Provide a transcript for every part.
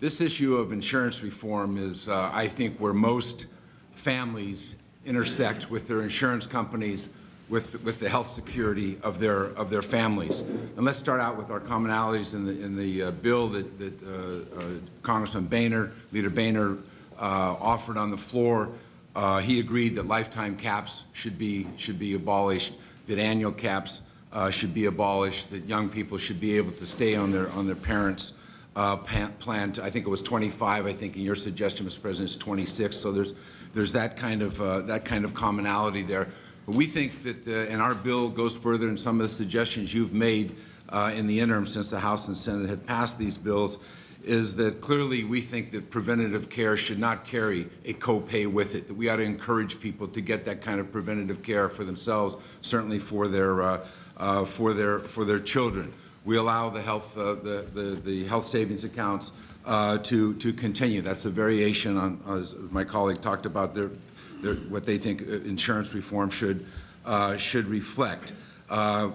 This issue of insurance reform is, I think, where most families intersect with their insurance companies, with the health security of their families. And let's start out with our commonalities in the bill that Congressman Boehner, Leader Boehner, offered on the floor. He agreed that lifetime caps should be abolished, that annual caps should be abolished, that young people should be able to stay on their parents' plan. I think it was 25. I think in your suggestion, Mr. President, it's 26. So there's that kind of commonality there. But we think that, and our bill goes further in some of the suggestions you've made in the interim since the House and Senate have passed these bills, is that clearly we think that preventative care should not carry a copay with it, that we ought to encourage people to get that kind of preventative care for themselves, certainly for their children. We allow the health savings accounts to continue. That's a variation on, as my colleague talked about, what they think insurance reform should reflect.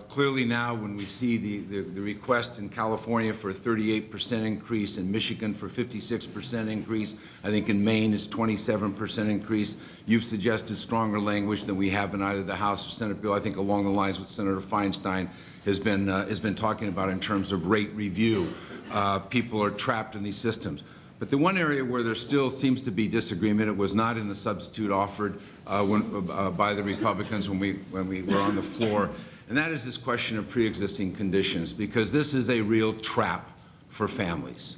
Clearly now, when we see the request in California for a 38% increase, in Michigan for 56% increase, I think in Maine it's 27% increase. You've suggested stronger language than we have in either the House or Senate bill, I think along the lines what Senator Feinstein has been talking about in terms of rate review. People are trapped in these systems. But the one area where there still seems to be disagreement, it was not in the substitute offered by the Republicans when we were on the floor, and that is this question of pre-existing conditions, because this is a real trap for families.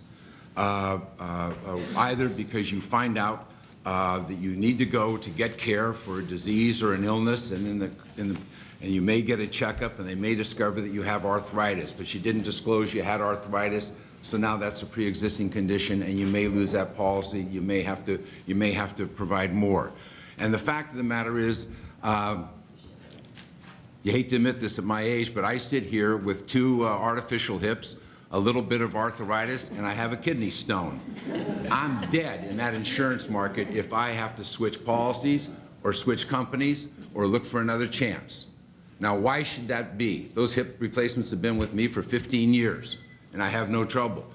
Either because you find out that you need to go to get care for a disease or an illness, and you may get a checkup and they may discover that you have arthritis, but you didn't disclose you had arthritis. So now that's a pre-existing condition, and you may lose that policy. You may have to provide more. And the fact of the matter is, you hate to admit this at my age, but I sit here with 2 artificial hips, a little bit of arthritis, and I have a kidney stone. I'm dead in that insurance market if I have to switch policies or switch companies or look for another chance. Now, why should that be? Those hip replacements have been with me for 15 years. And I have no trouble,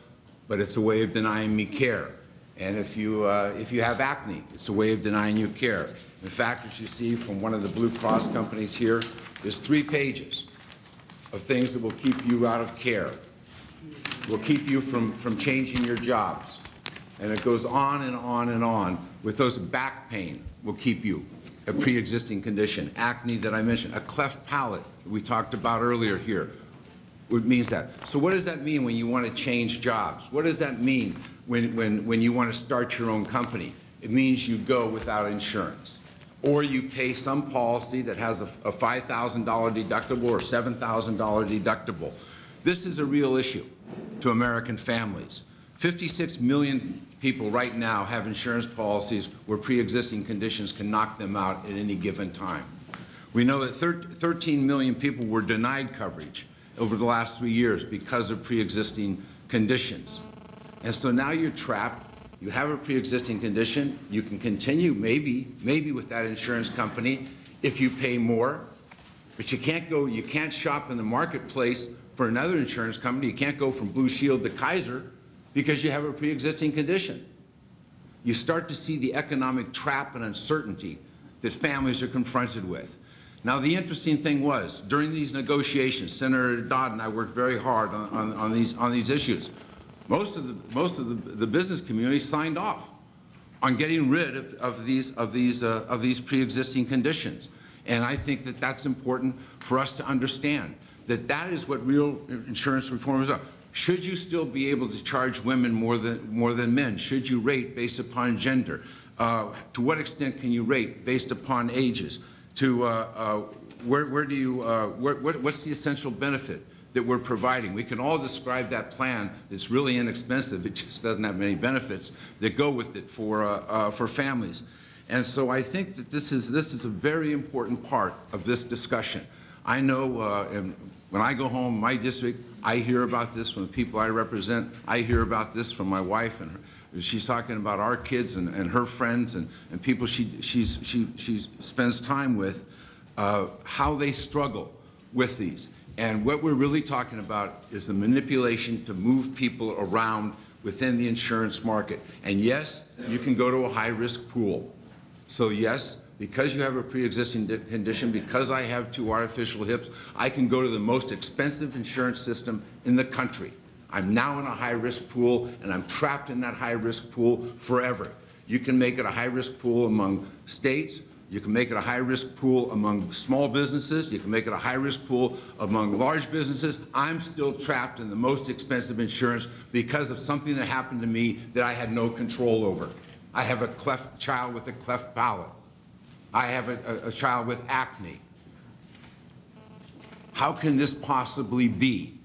but it's a way of denying me care. And if you have acne, it's a way of denying you care. In fact, what you see from one of the Blue Cross companies here is 3 pages of things that will keep you out of care, will keep you from changing your jobs. And it goes on and on and on. With those, back pain will keep you, a pre-existing condition, acne that I mentioned, a cleft palate that we talked about earlier here. It means that. So what does that mean when you want to change jobs? What does that mean when you want to start your own company? It means you go without insurance. Or you pay some policy that has a $5,000 deductible or $7,000 deductible. This is a real issue to American families. 56 million people right now have insurance policies where pre-existing conditions can knock them out at any given time. We know that 13 million people were denied coverage over the last 3 years because of pre-existing conditions. And so now you're trapped. You have a pre-existing condition. You can continue maybe with that insurance company if you pay more, but you can't shop in the marketplace for another insurance company. You can't go from Blue Shield to Kaiser because you have a pre-existing condition. You start to see the economic trap and uncertainty that families are confronted with. Now, the interesting thing was, during these negotiations, Senator Dodd and I worked very hard on these issues. Most of the business community signed off on getting rid of these pre-existing conditions, and I think that that's important for us to understand, that that is what real insurance reform is about. Should you still be able to charge women more than men? Should you rate based upon gender? To what extent can you rate based upon ages? What's the essential benefit that we're providing? We can all describe that plan that's really inexpensive. It just doesn't have many benefits that go with it for families. And so I think that this is a very important part of this discussion. I know when I go home in my district, I hear about this from the people I represent. I hear about this from my wife, and she's talking about our kids and her friends and people she spends time with, how they struggle with these. And what we're really talking about is the manipulation to move people around within the insurance market. And yes, you can go to a high-risk pool. So yes, because you have a pre-existing condition, because I have 2 artificial hips, I can go to the most expensive insurance system in the country. I'm now in a high-risk pool, and I'm trapped in that high-risk pool forever. You can make it a high-risk pool among states. You can make it a high-risk pool among small businesses. You can make it a high-risk pool among large businesses. I'm still trapped in the most expensive insurance because of something that happened to me that I had no control over. I have a child with a cleft palate. I have a child with acne. How can this possibly be?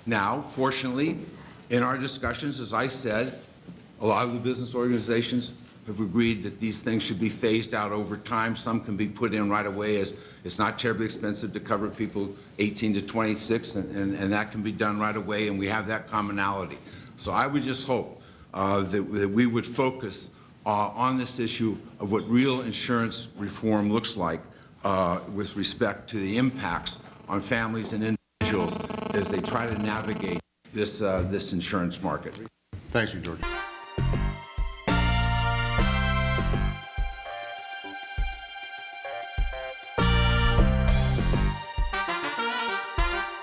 Now, fortunately, in our discussions, as I said, a lot of the business organizations have agreed that these things should be phased out over time. Some can be put in right away, as it's not terribly expensive to cover people 18 to 26, and that can be done right away, and we have that commonality. So I would just hope that we would focus on this issue of what real insurance reform looks like with respect to the impacts on families and individuals as they try to navigate this insurance market. Thank you, George.